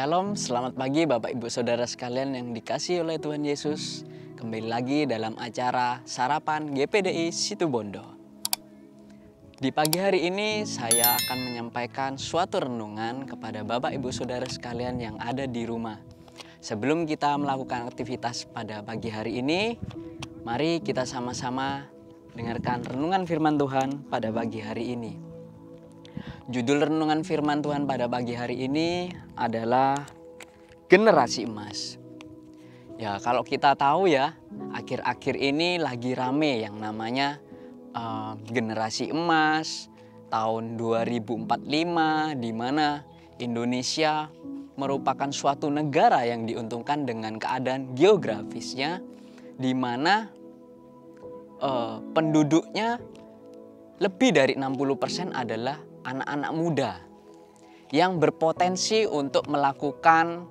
Shalom, selamat pagi Bapak Ibu Saudara sekalian yang dikasihi oleh Tuhan Yesus. Kembali lagi dalam acara Sarapan GPDI Situbondo. Di pagi hari ini saya akan menyampaikan suatu renungan kepada Bapak Ibu Saudara sekalian yang ada di rumah. Sebelum kita melakukan aktivitas pada pagi hari ini, mari kita sama-sama dengarkan renungan firman Tuhan pada pagi hari ini. Judul renungan firman Tuhan pada pagi hari ini adalah Generasi Emas. Ya, kalau kita tahu ya, akhir-akhir ini lagi rame yang namanya Generasi Emas tahun 2045, di mana Indonesia merupakan suatu negara yang diuntungkan dengan keadaan geografisnya, di mana penduduknya lebih dari 60% adalah anak-anak muda yang berpotensi untuk melakukan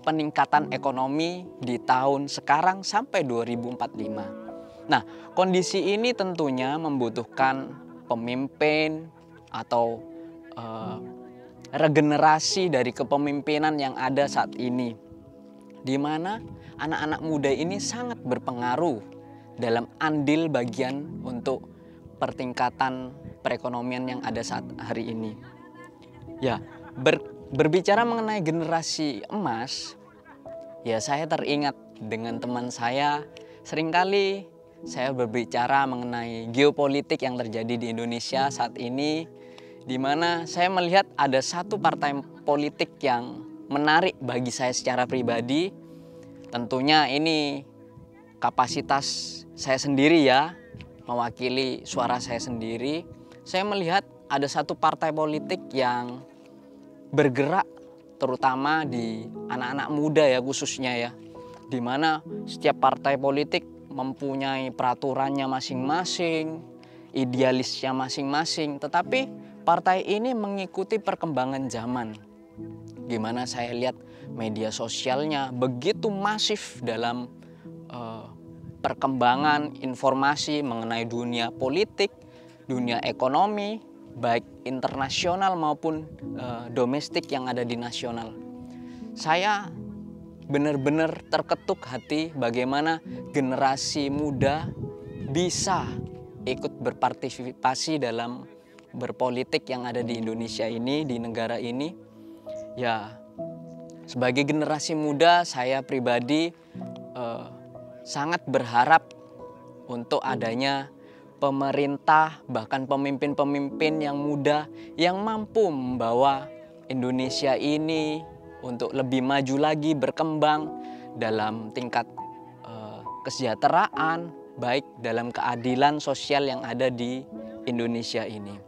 peningkatan ekonomi di tahun sekarang sampai 2045. Nah, kondisi ini tentunya membutuhkan pemimpin atau regenerasi dari kepemimpinan yang ada saat ini, di mana anak-anak muda ini sangat berpengaruh dalam andil bagian untuk pertingkatan perekonomian yang ada saat hari ini. Ya, berbicara mengenai generasi emas, ya saya teringat dengan teman saya. Seringkali saya berbicara mengenai geopolitik yang terjadi di Indonesia saat ini, di mana saya melihat ada satu partai politik yang menarik bagi saya secara pribadi. Tentunya ini kapasitas saya sendiri ya, mewakili suara saya sendiri. Saya melihat ada satu partai politik yang bergerak terutama di anak-anak muda ya khususnya ya, di mana setiap partai politik mempunyai peraturannya masing-masing, idealisnya masing-masing, tetapi partai ini mengikuti perkembangan zaman. Gimana saya lihat media sosialnya begitu masif dalam perkembangan informasi mengenai dunia politik, dunia ekonomi, baik internasional maupun domestik yang ada di nasional. Saya benar-benar terketuk hati bagaimana generasi muda bisa ikut berpartisipasi dalam berpolitik yang ada di Indonesia ini, di negara ini. Ya, sebagai generasi muda saya pribadi sangat berharap untuk adanya pemerintah, bahkan pemimpin-pemimpin yang muda yang mampu membawa Indonesia ini untuk lebih maju lagi, berkembang dalam tingkat kesejahteraan, baik dalam keadilan sosial yang ada di Indonesia ini.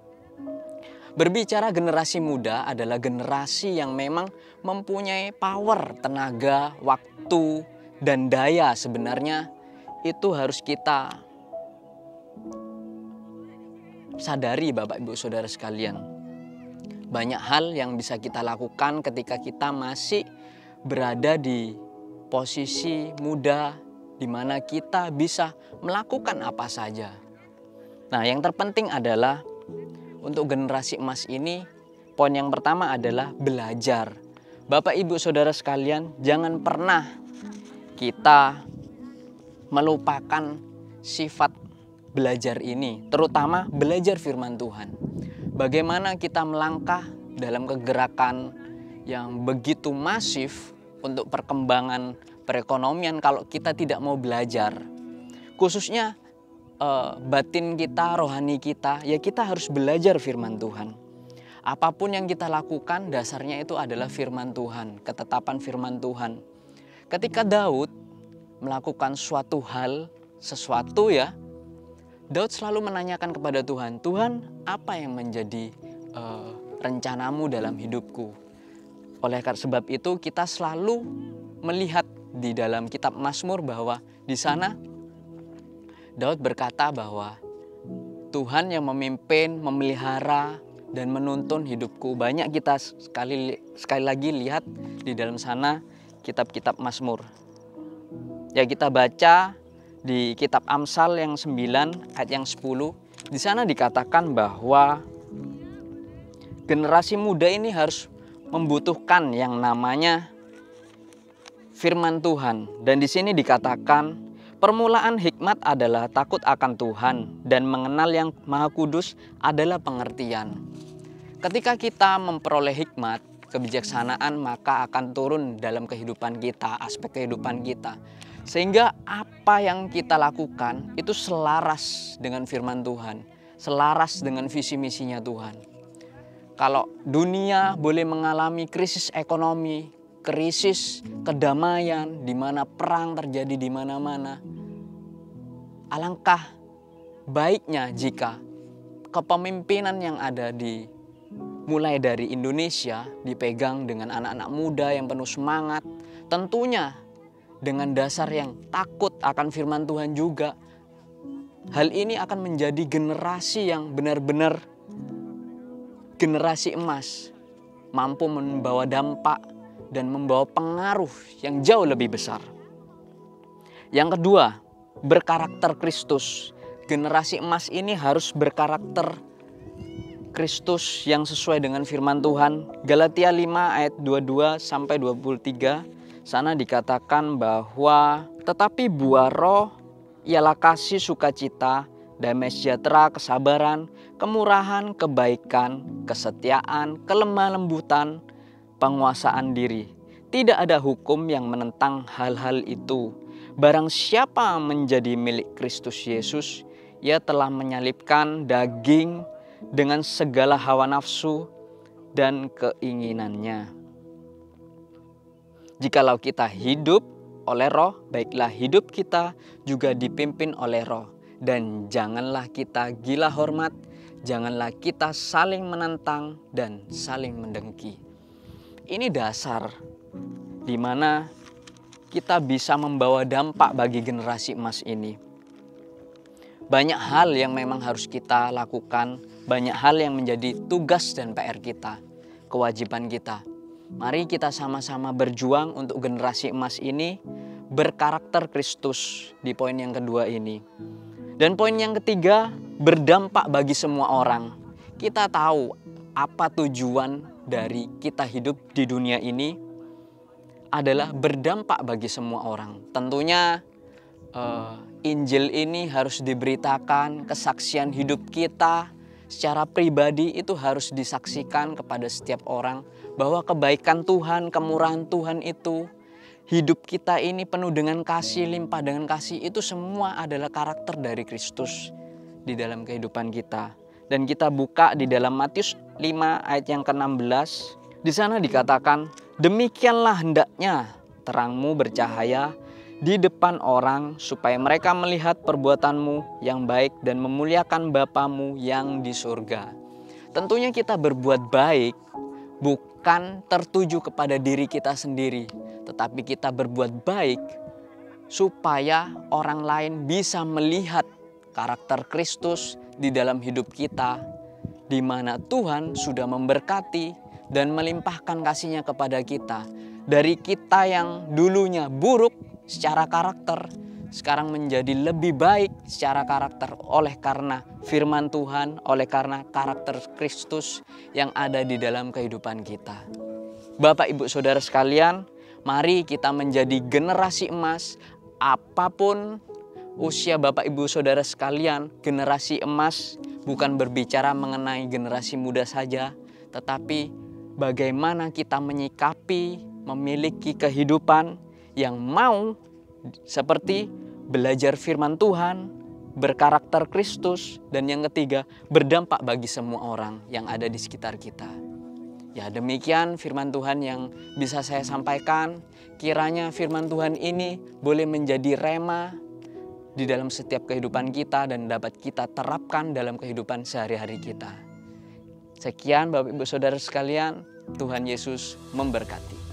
Berbicara generasi muda adalah generasi yang memang mempunyai power, tenaga, waktu, dan daya. Sebenarnya itu harus kita sadari Bapak Ibu Saudara sekalian. Banyak hal yang bisa kita lakukan ketika kita masih berada di posisi muda, di mana kita bisa melakukan apa saja. Nah, yang terpenting adalah untuk generasi emas ini, poin yang pertama adalah belajar. Bapak Ibu Saudara sekalian, jangan pernah kita melupakan sifat belajar ini, terutama belajar firman Tuhan. Bagaimana kita melangkah dalam kegerakan yang begitu masif untuk perkembangan perekonomian kalau kita tidak mau belajar. Khususnya batin kita, rohani kita, ya kita harus belajar firman Tuhan. Apapun yang kita lakukan dasarnya itu adalah firman Tuhan, ketetapan firman Tuhan. Ketika Daud melakukan suatu hal, sesuatu ya, Daud selalu menanyakan kepada Tuhan, Tuhan, apa yang menjadi rencanamu dalam hidupku? Oleh karena sebab itu kita selalu melihat di dalam kitab Mazmur bahwa di sana Daud berkata bahwa Tuhan yang memimpin, memelihara, dan menuntun hidupku. Banyak kita sekali lagi lihat di dalam sana kitab-kitab Mazmur. Ya, kita baca di kitab Amsal yang 9 ayat yang 10, di sana dikatakan bahwa generasi muda ini harus membutuhkan yang namanya firman Tuhan. Dan di sini dikatakan, permulaan hikmat adalah takut akan Tuhan dan mengenal yang Maha Kudus adalah pengertian. Ketika kita memperoleh hikmat, kebijaksanaan, maka akan turun dalam kehidupan kita, aspek kehidupan kita. Sehingga apa yang kita lakukan itu selaras dengan firman Tuhan, selaras dengan visi misinya Tuhan. Kalau dunia boleh mengalami krisis ekonomi, krisis kedamaian, di mana perang terjadi di mana-mana, alangkah baiknya jika kepemimpinan yang ada mulai dari Indonesia dipegang dengan anak-anak muda yang penuh semangat, tentunya dengan dasar yang takut akan firman Tuhan juga. Hal ini akan menjadi generasi yang benar-benar generasi emas, mampu membawa dampak dan membawa pengaruh yang jauh lebih besar. Yang kedua, berkarakter Kristus. Generasi emas ini harus berkarakter Kristus yang sesuai dengan firman Tuhan. Galatia 5 ayat 22 sampai 23, sana dikatakan bahwa tetapi buah roh ialah kasih, sukacita, damai sejahtera, kesabaran, kemurahan, kebaikan, kesetiaan, kelemah lembutan, penguasaan diri. Tidak ada hukum yang menentang hal-hal itu. Barang siapa menjadi milik Kristus Yesus, ia telah menyalibkan daging dengan segala hawa nafsu dan keinginannya. Jikalau kita hidup oleh roh, baiklah hidup kita juga dipimpin oleh roh. Dan janganlah kita gila hormat, janganlah kita saling menentang dan saling mendengki. Ini dasar di mana kita bisa membawa dampak bagi generasi emas ini. Banyak hal yang memang harus kita lakukan, banyak hal yang menjadi tugas dan PR kita, kewajiban kita. Mari kita sama-sama berjuang untuk generasi emas ini berkarakter Kristus di poin yang kedua ini. Dan poin yang ketiga, berdampak bagi semua orang. Kita tahu apa tujuan dari kita hidup di dunia ini adalah berdampak bagi semua orang. Tentunya Injil ini harus diberitakan, kesaksian hidup kita secara pribadi itu harus disaksikan kepada setiap orang bahwa kebaikan Tuhan, kemurahan Tuhan itu, hidup kita ini penuh dengan kasih, limpah dengan kasih, itu semua adalah karakter dari Kristus di dalam kehidupan kita. Dan kita buka di dalam Matius 5 ayat yang ke-16. Di sana dikatakan, demikianlah hendaknya terangmu bercahaya di depan orang supaya mereka melihat perbuatanmu yang baik dan memuliakan Bapamu yang di surga. Tentunya kita berbuat baik bukan tertuju kepada diri kita sendiri, tetapi kita berbuat baik supaya orang lain bisa melihat karakter Kristus di dalam hidup kita, di mana Tuhan sudah memberkati dan melimpahkan kasih-Nya kepada kita. Dari kita yang dulunya buruk secara karakter, sekarang menjadi lebih baik secara karakter oleh karena firman Tuhan, oleh karena karakter Kristus yang ada di dalam kehidupan kita. Bapak, Ibu, Saudara sekalian, mari kita menjadi generasi emas. Apapun usia Bapak, Ibu, Saudara sekalian, generasi emas bukan berbicara mengenai generasi muda saja, tetapi bagaimana kita menyikapi, memiliki kehidupan yang mau seperti belajar firman Tuhan, berkarakter Kristus, dan yang ketiga, berdampak bagi semua orang yang ada di sekitar kita. Ya, demikian firman Tuhan yang bisa saya sampaikan. Kiranya firman Tuhan ini boleh menjadi rema di dalam setiap kehidupan kita dan dapat kita terapkan dalam kehidupan sehari-hari kita. Sekian Bapak, Ibu, Saudara sekalian, Tuhan Yesus memberkati.